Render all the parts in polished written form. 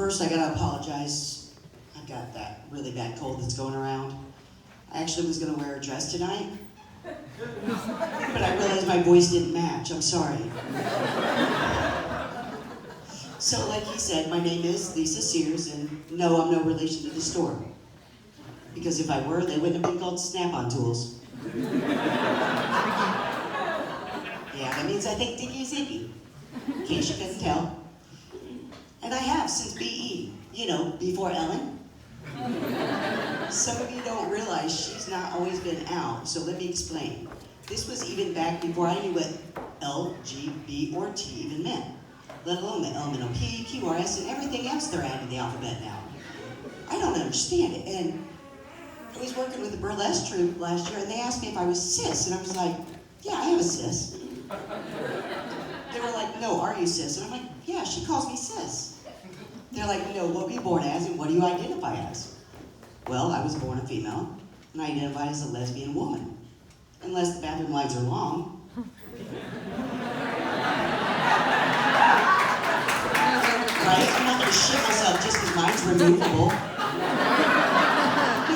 First, I gotta apologize. I've got that really bad cold that's going around. I actually was gonna wear a dress tonight, but I realized my voice didn't match. I'm sorry. So, like he said, my name is Lisa Sears, and no, I'm no relation to the store. Because if I were, they wouldn't have been called Snap-on tools. Yeah, that means I think Dicky is icky, in case you couldn't tell. And I have since BE, you know, before Ellen. Some of you don't realize she's not always been out, so let me explain. This was even back before I knew what L, G, B, or T even meant, let alone the elemental P, Q, R, S, and everything else they're adding to the alphabet now. I don't understand it, and I was working with a burlesque troupe last year, and they asked me if I was cis, and I was like, yeah, I am a cis. They were like, no, are you cis? And I'm like, yeah, she calls me cis. They're like, no, what were you born as, and what do you identify as? Well, I was born a female, and I identify as a lesbian woman. Unless the bathroom lines are long. Right? I'm not going to shit myself just because mine's removable.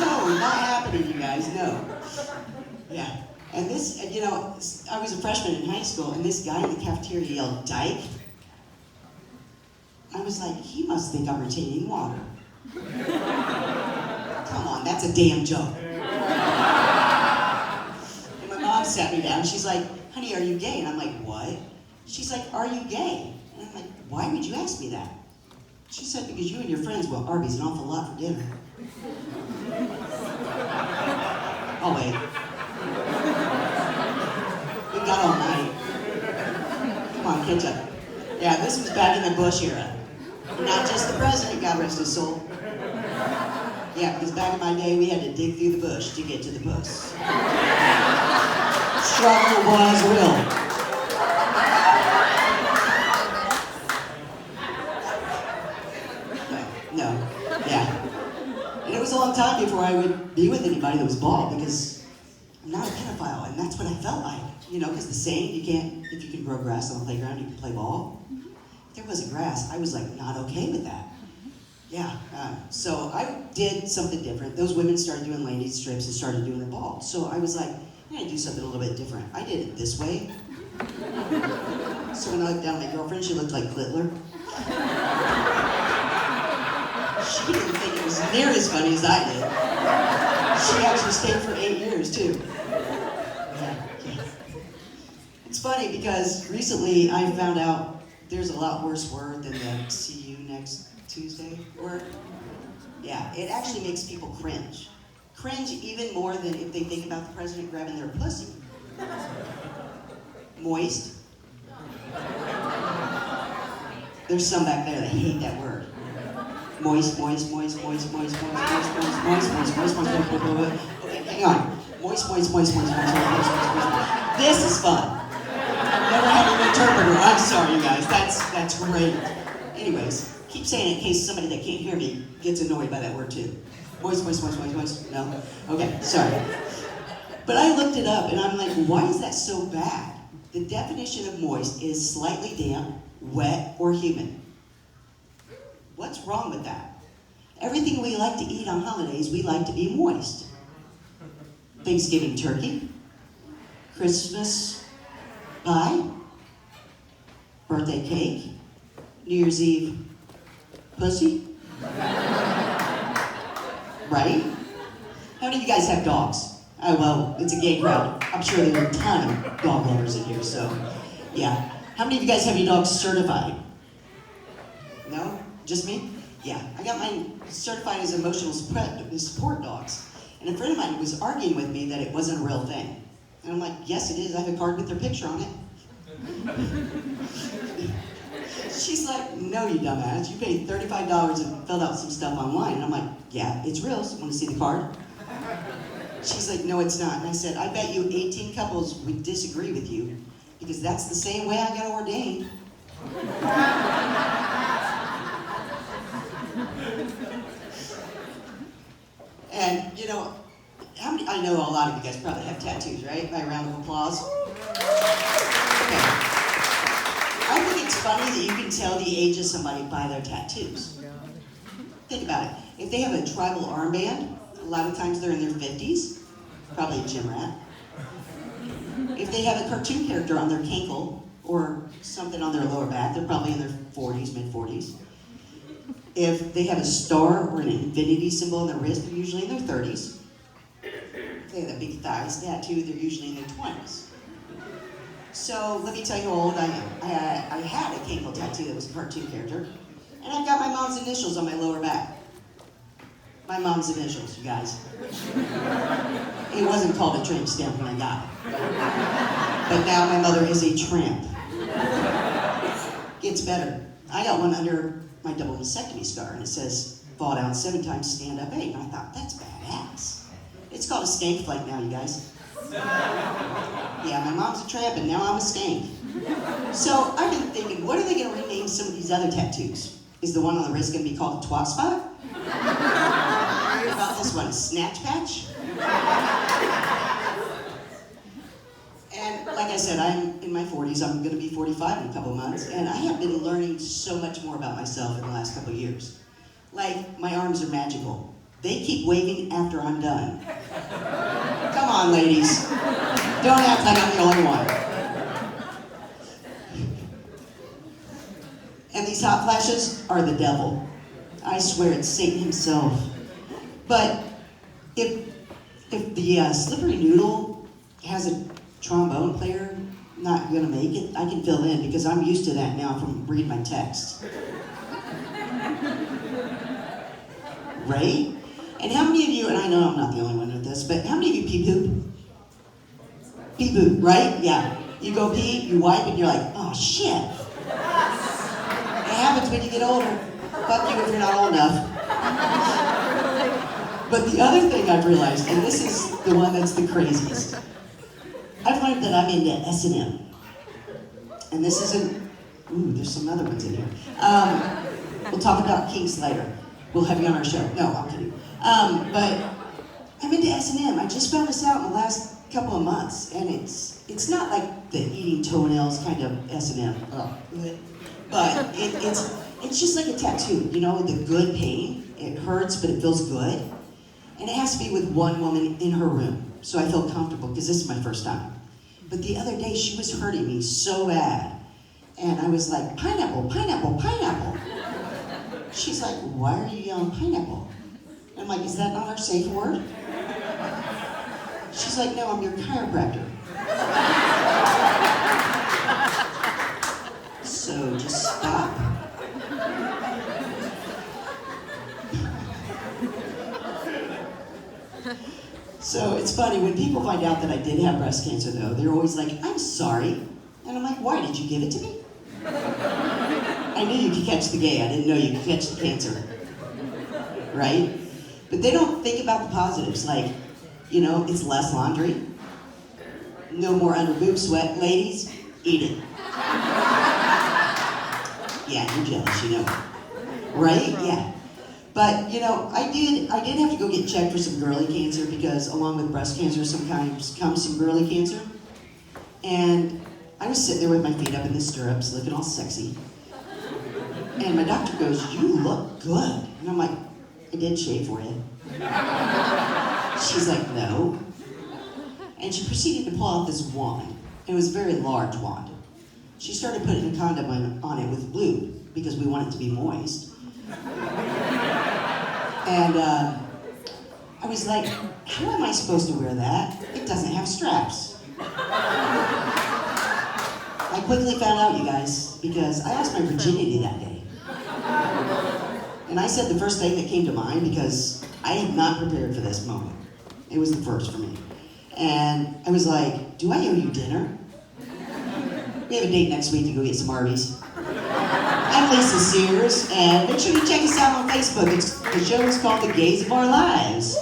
No, not happening, you guys, no. Yeah. And this, you know, I was a freshman in high school, and this guy in the cafeteria yelled, "Dyke." I was like, he must think I'm retaining water. Come on, that's a damn joke. And my mom sat me down, she's like, honey, are you gay? And I'm like, what? She's like, are you gay? And I'm like, why would you ask me that? She said, because you and your friends go to Arby's an awful lot for dinner. Oh, wait. We got all night. Come on, catch up. Yeah, this was back in the Bush era. Not just the president, God rest his soul. Yeah, because back in my day, we had to dig through the bush to get to the books. Struggle was real. No, yeah. And it was a long time before I would be with anybody that was bald, because I'm not a pedophile, and that's what I felt like. You know, because the saying, if you can grow grass on the playground, you can play ball. If there wasn't grass, I was like not okay with that. Yeah, so I did something different. Those women started doing ladies strips and started doing it bald. So I was like, I'm gonna do something a little bit different. I did it this way. So when I looked down at my girlfriend, she looked like Clitler. She didn't think it was near as funny as I did. She actually stayed for 8 years too. Yeah. It's funny because recently I found out there's a lot worse word than the see you next Tuesday word. Yeah, it actually makes people cringe. Cringe even more than if they think about the president grabbing their pussy. Moist. There's some back there that hate that word. Moist, moist, moist, moist, moist, moist, moist, moist, moist, moist, moist, moist, moist, moist. Okay, hang on. Moist, moist, moist, moist, moist, moist, moist, moist. This is fun. Never had an interpreter. I'm sorry, you guys. That's great. Anyways, keep saying it in case somebody that can't hear me gets annoyed by that word too. Moist, moist, moist, moist, moist. No? Okay, sorry. But I looked it up and I'm like, why is that so bad? The definition of moist is slightly damp, wet, or humid. What's wrong with that? Everything we like to eat on holidays, we like to be moist. Thanksgiving turkey, Christmas pie, birthday cake, New Year's Eve pussy. Right? How many of you guys have dogs? Oh, well, it's a gay crowd. I'm sure there are a ton of dog lovers in here, so yeah. How many of you guys have your dogs certified? No? Just me? Yeah. I got mine certified as emotional support dogs. And a friend of mine was arguing with me that it wasn't a real thing. And I'm like, yes it is, I have a card with their picture on it. She's like, no you dumbass, you paid $35 and filled out some stuff online. And I'm like, yeah, it's real, so want to see the card? She's like, no it's not. And I said, I bet you 18 couples would disagree with you, because that's the same way I got ordained. And, you know, I know a lot of you guys probably have tattoos, right? By a round of applause. Okay. I think it's funny that you can tell the age of somebody by their tattoos. Think about it. If they have a tribal armband, a lot of times they're in their 50s, probably a gym rat. If they have a cartoon character on their cankle or something on their lower back, they're probably in their 40s, mid-40s. If they have a star or an infinity symbol on their wrist, they're usually in their 30s. If they have a big thighs tattoo, they're usually in their 20s. So let me tell you how old I am. I had a cankle tattoo that was a cartoon character, and I've got my mom's initials on my lower back. My mom's initials, you guys. It wasn't called a tramp stamp when I got it. But now my mother is a tramp. Gets better. I got one under my double mastectomy scar, and it says, fall down 7 times, stand up 8. And I thought, that's badass. It's called a skank flank now, you guys. Yeah, my mom's a tramp, and now I'm a skank. So I've been thinking, what are they going to rename some of these other tattoos? Is the one on the wrist going to be called a twat spot? What about this one, a snatch patch? And like I said, I'm in my 40s. I'm going to be 45 in a couple months, and I have been learning so much more about myself in the last couple years. Like, my arms are magical. They keep waving after I'm done. Come on, ladies. Don't act like I'm the only one. And these hot flashes are the devil. I swear it's Satan himself. But if the slippery noodle has a trombone player not gonna make it, I can fill in because I'm used to that now from reading my text. Right? And how many of you, and I know I'm not the only one with this, but how many of you pee-poop? Pee-poop, right? Yeah. You go pee, you wipe, and you're like, oh shit. It happens when you get older. Fuck you if you're not old enough. But the other thing I've realized, and this is the one that's the craziest, I've learned that I'm into S&M. And this isn't, ooh, there's some other ones in here. We'll talk about kinks later. We'll have you on our show. No, I'm kidding. But I'm into S&M. I just found this out in the last couple of months, and it's not like the eating toenails kind of S&M. But it's just like a tattoo, you know, the good pain. It hurts, but it feels good. And it has to be with one woman in her room, so I feel comfortable, because this is my first time. But the other day, she was hurting me so bad. And I was like, pineapple, pineapple, pineapple. She's like, why are you yelling pineapple? I'm like, is that not our safe word? She's like, no, I'm your chiropractor. So just stop. So it's funny, when people find out that I did have breast cancer though, they're always like, I'm sorry. And I'm like, why, did you give it to me? I knew you could catch the gay, I didn't know you could catch the cancer. Right? But they don't think about the positives, like, you know, it's less laundry. No more under boob sweat, ladies, eat it. Yeah, you're jealous, you know. Right? Yeah. But, you know, I did have to go get checked for some girly cancer because along with breast cancer sometimes comes some girly cancer. And I was sitting there with my feet up in the stirrups, looking all sexy. And my doctor goes, you look good. And I'm like, I did shave for you. She's like, no. And she proceeded to pull out this wand. It was a very large wand. She started putting a condom on it with lube because we want it to be moist. And I was like, how am I supposed to wear that? It doesn't have straps. I quickly found out, you guys, because I lost my virginity that day. And I said the first thing that came to mind because I had not prepared for this moment. It was the first for me. And I was like, do I owe you dinner? We have a date next week to go get some Arby's. I'm Lisa Sears, and make sure you check us out on Facebook. The show is called The Gays of Our Lives.